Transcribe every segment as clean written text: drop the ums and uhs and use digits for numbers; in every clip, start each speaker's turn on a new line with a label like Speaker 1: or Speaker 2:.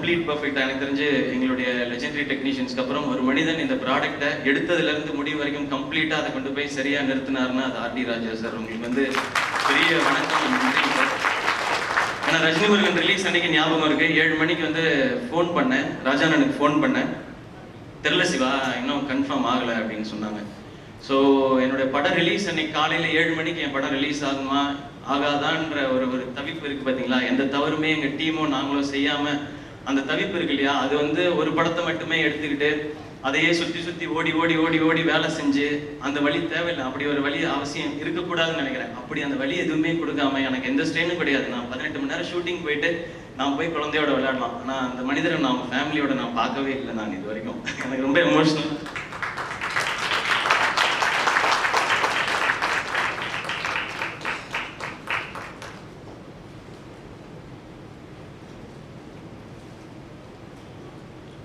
Speaker 1: Complete பர்ஃபெக்டாக எனக்கு தெரிஞ்சு எங்களுடைய லெஜெண்டரி டெக்னீஷியன்ஸ்க்கு அப்புறம் ஒரு மனிதன் இந்த ப்ராடக்ட்டை எடுத்ததுலேருந்து முடிவு வரைக்கும் கம்ப்ளீட்டாக அதை கொண்டு போய் சரியாக நிறுத்தினார்னா அது ஆர்டி ராஜா சார். உங்களுக்கு வந்து பெரிய வணக்கம், நன்றி சார். ஏன்னா ரஜினி முருகன் ரிலீஸ் அன்னைக்கு ஞாபகம் இருக்கு, 7 மணிக்கு வந்து ஃபோன் பண்ணேன், ராஜாண்ணனுக்கு ஃபோன் பண்ணேன், தெரில சிவா இன்னும் கன்ஃபார்ம் ஆகலை அப்படின்னு சொன்னாங்க. ஸோ என்னுடைய படம் ரிலீஸ் அன்னைக்கு காலையில் 7 மணிக்கு என் படம் ரிலீஸ் ஆகுமா ஆகாதான்ற ஒரு தவிப்பு இருக்கு பார்த்தீங்களா. எந்த தவறுமே எங்கள் டீமும் நாங்களும் செய்யாமல் அந்த தவிப்பு இருக்கு இல்லையா, அது வந்து ஒரு படத்தை மட்டுமே எடுத்துக்கிட்டு அதையே சுற்றி சுற்றி ஓடி ஓடி ஓடி ஓடி வேலை செஞ்சு அந்த வழி தேவையில்லை. அப்படி ஒரு வழி அவசியம் இருக்கக்கூடாதுன்னு நினைக்கிறேன். அப்படி அந்த வழி எதுவுமே கொடுக்காம எனக்கு எந்த ஸ்ட்ரெயினும் கிடையாது. நான் 18 மணி நேரம் ஷூட்டிங் போயிட்டு நான் போய் குழந்தையோட விளையாடலாம், ஆனால் அந்த மனிதரை நான் ஃபேமிலியோட நான் பார்க்கவே இல்லை நான் இது வரைக்கும். எனக்கு ரொம்ப எமோஷனல்.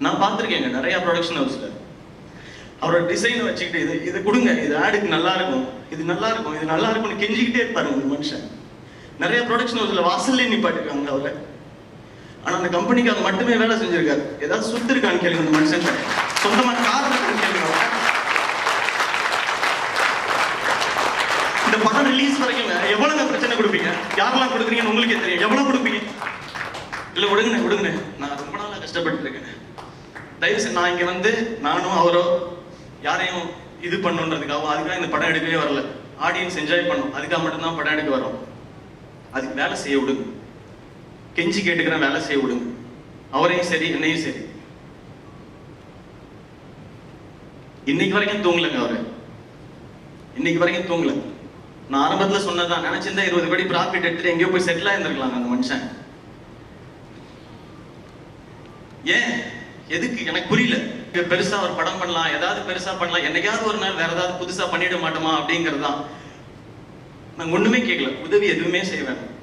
Speaker 1: நான் பார்த்துருக்கேங்க நிறைய ப்ரொடக்ஷன் ஹவுஸ்ல அவரோட டிசைனை வச்சுக்கிட்டு இது கொடுங்க, இது ஆடுக்கு நல்லா இருக்கும், இது நல்லா இருக்கும், இது நல்லா இருக்கும்னு கெஞ்சிக்கிட்டே இருப்பாரு ஒரு மனுஷன். நிறைய ப்ரொடக்ஷன் ஹவுஸ்ல வாசல்லே நிப்பாட்டிருக்காங்க அவரை. ஆனா அந்த கம்பெனிக்கு அது மட்டுமே வேலை செஞ்சிருக்காரு. ஏதாவது சுத்து இருக்கான்னு கேளுங்க அந்த மனுஷன், சொந்தமா கார் இருக்கான்னு கேளுங்க. இந்த படம் ரிலீஸ் வரைக்கும் எவ்வளவு பிரச்சனை கொடுப்பீங்க, யாரெல்லாம் கொடுக்குறீங்கன்னு உங்களுக்கே தெரியும். எவ்வளவு கொடுப்பீங்க? இல்ல விடுங்க, நான் ரொம்ப நாளா கஷ்டப்பட்டு இருக்கேன். தயவுசெய்து நான் இங்க வந்து நானும் அவரோ யாரையும் இது பண்ணுன்றதுக்காக அதுக்காக இந்த படம் எடுக்கவே வரல. ஆடியன்ஸ் என்ஜாய் பண்ணும் அதுக்காக மட்டும்தான் படம் எடுக்க வரோம். அதுக்கு வேலை செய்ய விடுங்க, கெஞ்சி கேட்டுக்கிறேன், வேலை செய்ய விடுங்க. அவரையும் சரி என்னையும் சரி. இன்னைக்கு வரைக்கும் தூங்கலங்க அவரு, இன்னைக்கு வரைக்கும் தூங்கல. நான் ஆரம்பத்துல சொன்னதான், நினைச்சிருந்தா 20 கோடி ப்ராஃபிட் எடுத்துட்டு எங்கேயோ போய் செட்டில் ஆயிருந்திருக்கலாம் அந்த மனுஷன். ஏன் எதுக்கு எனக்கு புரியல. பெருசா ஒரு படம் பண்ணலாம், ஏதாவது பெருசா பண்ணலாம், என்னைக்காவது ஒரு நாள் வேற ஏதாவது புதுசா பண்ணிட மாட்டோமா அப்படிங்கிறது தான். நாங்க ஒண்ணுமே கேட்கல, உதவி எதுவுமே செய்ய வேண்டாம்.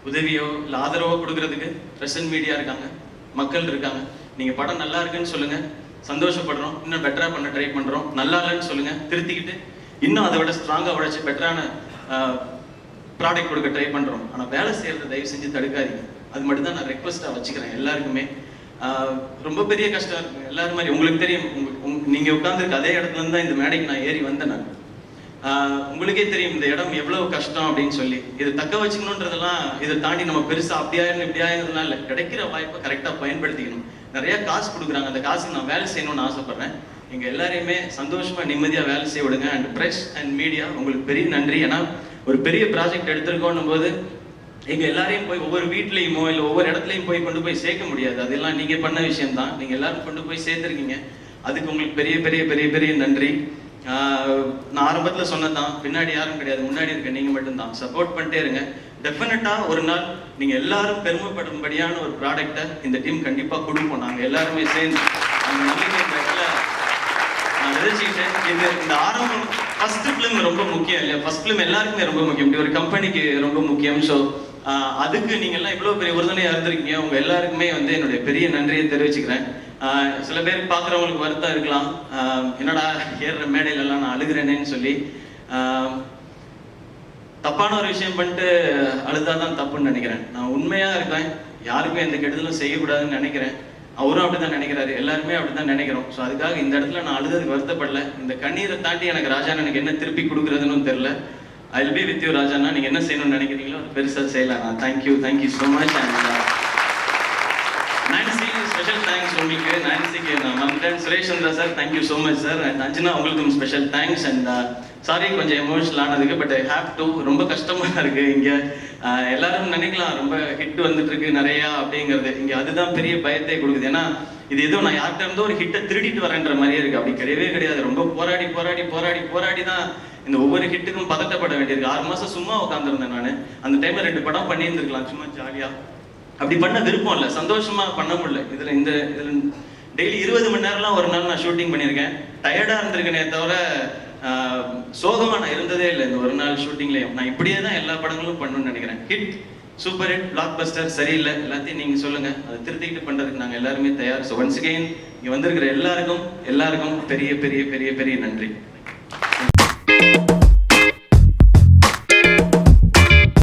Speaker 1: உதவியோ இல்லை ஆதரவோ கொடுக்கறதுக்கு பிரசன்ட் மீடியா இருக்காங்க, மக்கள் இருக்காங்க. நீங்க படம் நல்லா இருக்குன்னு சொல்லுங்க, சந்தோஷப்படுறோம், இன்னும் பெட்டரா பண்ண ட்ரை பண்றோம். நல்லா இல்லைன்னு சொல்லுங்க, திருத்திக்கிட்டு இன்னும் அதை விட ஸ்ட்ராங்கா உழைச்சி பெட்டரான ப்ராடக்ட் கொடுக்க ட்ரை பண்றோம். ஆனா வேலை செய்யறதை தயவு செஞ்சு தடுக்காதீங்க. அது மட்டும் தான் நான் ரெக்வஸ்டா வச்சுக்கிறேன் எல்லாருக்குமே. ரொம்ப பெரிய கஷ்டம் இருக்கு எல்லாரும் மாதிரி. உங்களுக்கு தெரியும், நீங்க உட்கார்ந்துருக்க அதே இடத்துல இருந்து தான் இந்த மேடைக்கு நான் ஏறி வந்தேன் நான். உங்களுக்கே தெரியும் இந்த இடம் எவ்வளவு கஷ்டம் அப்படின்னு சொல்லி. இது தக்க வச்சுக்கணுன்றதெல்லாம் இதை தாண்டி நம்ம பெருசா அப்படியாயிரும் இப்படியாயிருந்ததுலாம் இல்லை. கிடைக்கிற வாய்ப்பை கரெக்டா பயன்படுத்திக்கணும். நிறைய காசு கொடுக்குறாங்க, அந்த காசுக்கு நான் வேலை செய்யணும்னு ஆசைப்படுறேன். எங்க எல்லாரையுமே சந்தோஷமா நிம்மதியா வேலை செய்ய விடுங்க. அண்ட் பிரஸ் அண்ட் மீடியா உங்களுக்கு பெரிய நன்றி. ஏன்னா ஒரு பெரிய ப்ராஜெக்ட் எடுத்திருக்கோன்னும் போது எங்க எல்லாரையும் போய் ஒவ்வொரு வீட்லயுமோ இல்லை ஒவ்வொரு இடத்துலையும் போய் கொண்டு போய் சேர்க்க முடியாது. அதெல்லாம் நீங்க பண்ண விஷயம் தான். நீங்க எல்லாரும் கொண்டு போய் சேர்த்துருக்கீங்க, அதுக்கு உங்களுக்கு பெரிய பெரிய பெரிய பெரிய நன்றி. நான் ஆரம்பத்தில் சொன்னதான், பின்னாடி யாரும் கிடையாது, முன்னாடி இருக்க நீங்க மட்டும்தான். சப்போர்ட் பண்ணிட்டே இருங்க. டெஃபினட்டா ஒரு நாள் நீங்க எல்லாரும் பெருமைப்படும்படியான ஒரு ப்ராடக்டை இந்த டீம் கண்டிப்பா கொடுப்போம். நாங்க எல்லாருமே சேர்ந்து அந்த நம்பிக்கை நான் விதைச்சிக்கிட்டேன். இந்த ஆரம்பம் ஃபர்ஸ்ட் ஃபிலிம் ரொம்ப முக்கியம் இல்லையா? ஃபர்ஸ்ட் ஃபிலிம் எல்லாருக்குமே ரொம்ப முக்கியம், இப்படி ஒரு கம்பெனிக்கு ரொம்ப முக்கியம். ஸோ அதுக்கு நீங்க எல்லாம் இவ்வளவு பெரிய உறுதுணையா இருந்திருக்கீங்க. உங்க எல்லாருக்குமே வந்து என்னுடைய பெரிய நன்றியை தெரிவிச்சுக்கிறேன். சில பேர் பாக்குறவங்களுக்கு வருத்தம் இருக்கலாம், என்னடா ஏறுற மேடையில எல்லாம் நான் அழுகிறேனேன்னு சொல்லி. தப்பான ஒரு விஷயம் பண்ணிட்டு அழுதாதான் தப்புன்னு நினைக்கிறேன். நான் உண்மையா இருக்கேன், யாருக்கும் எந்த கெடுதலும் செய்யக்கூடாதுன்னு நினைக்கிறேன். அவரும் அப்படிதான் நினைக்கிறாரு, எல்லாருமே அப்படிதான் நினைக்கிறோம். ஸோ அதுக்காக இந்த இடத்துல நான் அழுததுக்கு வருத்தப்படல. இந்த கண்ணீரை தாண்டி எனக்கு ராஜாண்ணா எனக்கு என்ன திருப்பி கொடுக்குறதுன்னு தெரியல. I will be with you ராஜாண்ணா. நீங்க என்ன செய்யணும்னு நினைக்கிறீங்களோ அது பெருசாக செய்யலாம். Thank you so much. And Nancy special thanks உங்களுக்கு. நான்சிக்கு நான் மறந்துட்டேன். Suresh Chandra sir thank you so much sir. And Anjana உங்களுக்கும் ஸ்பெஷல் தேங்க்ஸ். அண்ட் சாரி கொஞ்சம் எமோஷனல் ஆனதுக்கு, பட் ஐ ஹேவ் டு. ரொம்ப கஷ்டமா இருக்கு. இங்க எல்லாரும் நினைக்கலாம் ரொம்ப ஹிட் வந்துட்டு இருக்கு நிறையா அப்படிங்கிறது. இங்க அதுதான் பெரிய பயத்தை கொடுக்குது. ஏன்னா இது ஏதோ நான் யார்கிட்ட இருந்தோ ஒரு ஹிட்டை திருடிட்டு வரேன்ற மாதிரியே இருக்கு. அப்படி கிடையவே கிடையாது. ரொம்ப போராடி போராடி போராடி போராடி தான் இந்த ஒவ்வொரு ஹிட்டுக்கும் பதட்டப்பட வேண்டியிருக்கு. 6 மாசம் சும்மா உட்காந்துருந்தேன் நான். அந்த டைம்ல 2 படம் பண்ணியிருந்திருக்கலாம் சும்மா ஜாலியா. அப்படி பண்ண விருப்பம் இல்லை, சந்தோஷமா பண்ண முடியல. இதுல டெய்லி 20 மணி நேரம்லாம் ஒரு நாள் நான் ஷூட்டிங் பண்ணியிருக்கேன். டயர்டா இருந்திருக்கேனே தவிர சோகமா நான் இருந்ததே இல்லை இந்த ஒரு நாள் ஷூட்டிங்லயும். நான் இப்படியே தான் எல்லா படங்களும் பண்ணணும்னு நினைக்கிறேன். Hit, super hit, black Bastar சரியில்லை, எல்லாத்தையும் நீங்க சொல்லுங்க, அதை திருத்திக்கிட்டு பண்றதுக்கு நாங்க எல்லாருமே தயார். ஸோ ஒன்ஸ் அகெயின் இங்க வந்திருக்கிற எல்லாருக்கும் பெரிய பெரிய பெரிய பெரிய நன்றி.